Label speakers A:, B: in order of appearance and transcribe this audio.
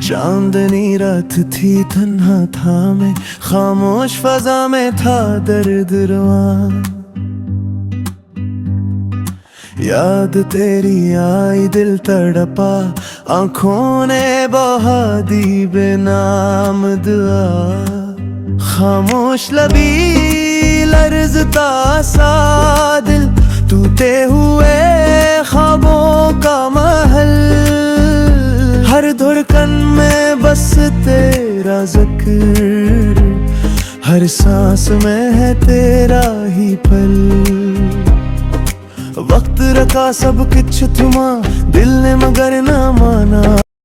A: चांदनी रात थी, तन्हा था मैं, खामोश फजा में था दर्द रुआ। याद तेरी आई, दिल तड़पा, आंखों ने बहा दी बेनाम दुआ। खामोश लबी लर्जता सा दिल, टूटे हुए ख्वाबों का महल। हर धड़कन में बस तेरा ज़िक्र, हर सांस में है तेरा ही पल। वक्त रखा सब कुछ थमा, दिल ने मगर ना माना,